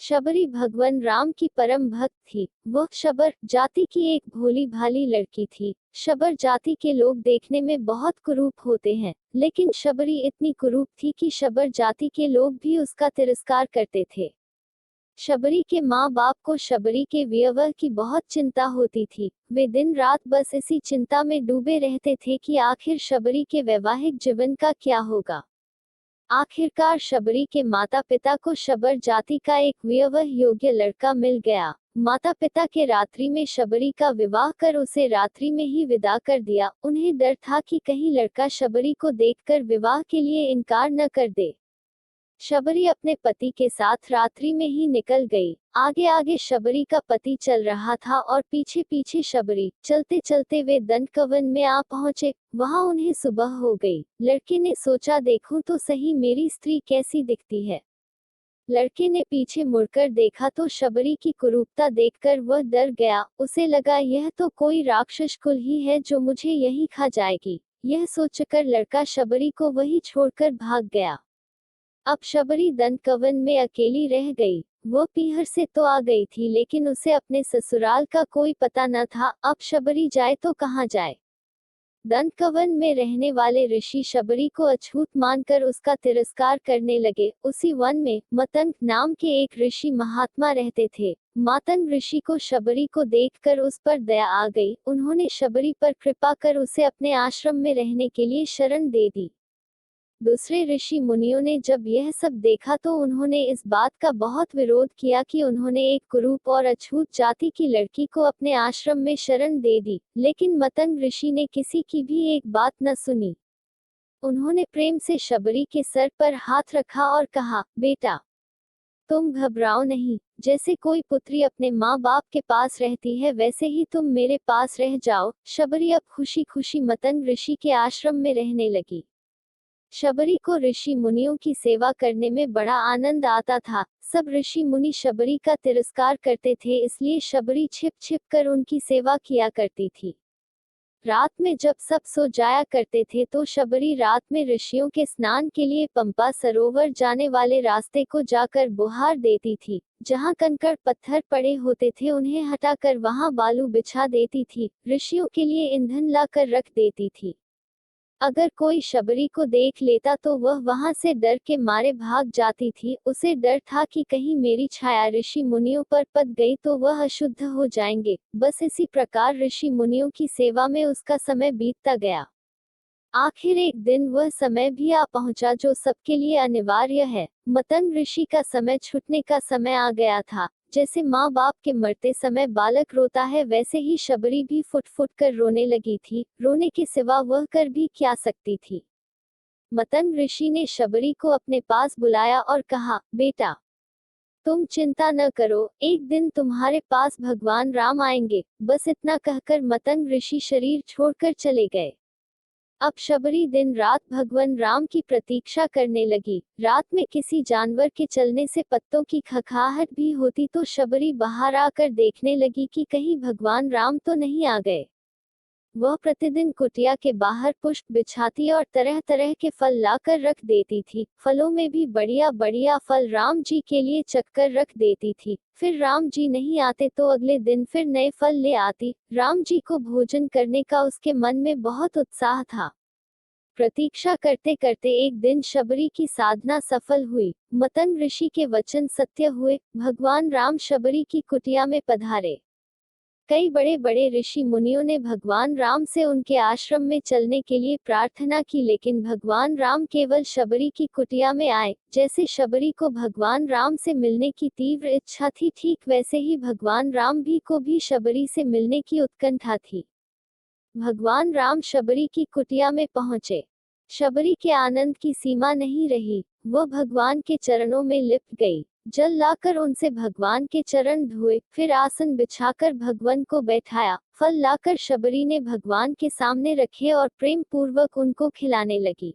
शबरी भगवान राम की परम भक्त थी। वह शबर जाति की एक भोली भाली लड़की थी। शबर जाति के लोग देखने में बहुत कुरूप होते हैं, लेकिन शबरी इतनी कुरूप थी कि शबर जाति के लोग भी उसका तिरस्कार करते थे। शबरी के माँ बाप को शबरी के विवाह की बहुत चिंता होती थी। वे दिन रात बस इसी चिंता में डूबे रहते थे कि आखिर शबरी के वैवाहिक जीवन का क्या होगा। आखिरकार शबरी के माता पिता को शबर जाति का एक विवाह योग्य लड़का मिल गया। माता पिता के रात्रि में शबरी का विवाह कर उसे रात्रि में ही विदा कर दिया। उन्हें डर था कि कहीं लड़का शबरी को देखकर विवाह के लिए इनकार न कर दे। शबरी अपने पति के साथ रात्रि में ही निकल गई। आगे आगे शबरी का पति चल रहा था और पीछे पीछे शबरी। चलते चलते वे दंडकवन में आ पहुंचे। वहां उन्हें सुबह हो गई। लड़के ने सोचा, देखूं तो सही मेरी स्त्री कैसी दिखती है। लड़के ने पीछे मुड़कर देखा तो शबरी की कुरूपता देखकर वह डर गया। उसे लगा, यह तो कोई राक्षस कुल ही है जो मुझे यहीं खा जाएगी। यह सोचकर लड़का शबरी को वहीं छोड़कर भाग गया। अब शबरी दंडकवन में अकेली रह गई। वो पीहर से तो आ गई थी, लेकिन उसे अपने ससुराल का कोई पता न था। अब शबरी जाए तो कहाँ जाए। दंडकवन में रहने वाले ऋषि शबरी को अछूत मानकर उसका तिरस्कार करने लगे। उसी वन में मतंग नाम के एक ऋषि महात्मा रहते थे। मातंग ऋषि को शबरी को देखकर उस पर दया आ गई। उन्होंने शबरी पर कृपा कर उसे अपने आश्रम में रहने के लिए शरण दे दी। दूसरे ऋषि मुनियों ने जब यह सब देखा तो उन्होंने इस बात का बहुत विरोध किया कि उन्होंने एक कुरूप और अछूत जाति की लड़की को अपने आश्रम में शरण दे दी। लेकिन मतंग ऋषि ने किसी की भी एक बात न सुनी। उन्होंने प्रेम से शबरी के सर पर हाथ रखा और कहा, बेटा, तुम घबराओ नहीं। जैसे कोई पुत्री अपने माँ बाप के पास रहती है, वैसे ही तुम मेरे पास रह जाओ। शबरी अब खुशी खुशी मतंग ऋषि के आश्रम में रहने लगी। शबरी को ऋषि मुनियों की सेवा करने में बड़ा आनंद आता था। सब ऋषि मुनि शबरी का तिरस्कार करते थे, इसलिए शबरी छिप छिप कर उनकी सेवा किया करती थी। रात में जब सब सो जाया करते थे तो शबरी रात में ऋषियों के स्नान के लिए पंपा सरोवर जाने वाले रास्ते को जाकर बुहार देती थी। जहाँ कंकड़ पत्थर पड़े होते थे उन्हें हटाकर वहाँ बालू बिछा देती थी। ऋषियों के लिए ईंधन लाकर रख देती थी। अगर कोई शबरी को देख लेता तो वह वहां से डर के मारे भाग जाती थी। उसे डर था कि कहीं मेरी छाया ऋषि मुनियों पर पड़ गई तो वह अशुद्ध हो जाएंगे। बस इसी प्रकार ऋषि मुनियों की सेवा में उसका समय बीतता गया। आखिर एक दिन वह समय भी आ पहुंचा जो सबके लिए अनिवार्य है। मतंग ऋषि का समय छूटने का समय आ गया था। जैसे माँ बाप के मरते समय बालक रोता है, वैसे ही शबरी भी फुट फुट कर रोने लगी थी। रोने के सिवा वह कर भी क्या सकती थी। मतंग ऋषि ने शबरी को अपने पास बुलाया और कहा, बेटा, तुम चिंता न करो, एक दिन तुम्हारे पास भगवान राम आएंगे। बस इतना कहकर मतंग ऋषि शरीर छोड़कर चले गए। अब शबरी दिन रात भगवान राम की प्रतीक्षा करने लगी। रात में किसी जानवर के चलने से पत्तों की खखाहट भी होती तो शबरी बाहर आकर देखने लगी कि कहीं भगवान राम तो नहीं आ गए। वह प्रतिदिन कुटिया के बाहर पुष्प बिछाती और तरह तरह के फल लाकर रख देती थी। फलों में भी बढ़िया बढ़िया फल राम जी के लिए चक्कर रख देती थी। फिर राम जी नहीं आते तो अगले दिन फिर नए फल ले आती। राम जी को भोजन करने का उसके मन में बहुत उत्साह था। प्रतीक्षा करते करते एक दिन शबरी की साधना सफल हुई। मतंग ऋषि के वचन सत्य हुए। भगवान राम शबरी की कुटिया में पधारे। कई बड़े बड़े ऋषि मुनियों ने भगवान राम से उनके आश्रम में चलने के लिए प्रार्थना की, लेकिन भगवान राम केवल शबरी की कुटिया में आए। जैसे शबरी को भगवान राम से मिलने की तीव्र इच्छा थी, ठीक वैसे ही भगवान राम को भी शबरी से मिलने की उत्कंठा थी। भगवान राम शबरी की कुटिया में पहुंचे। शबरी के आनंद की सीमा नहीं रही। वह भगवान के चरणों में लिप्ट गई। जल लाकर उनसे भगवान के चरण धोए, फिर आसन बिछाकर भगवान को बैठाया। फल लाकर शबरी ने भगवान के सामने रखे और प्रेम पूर्वक उनको खिलाने लगी।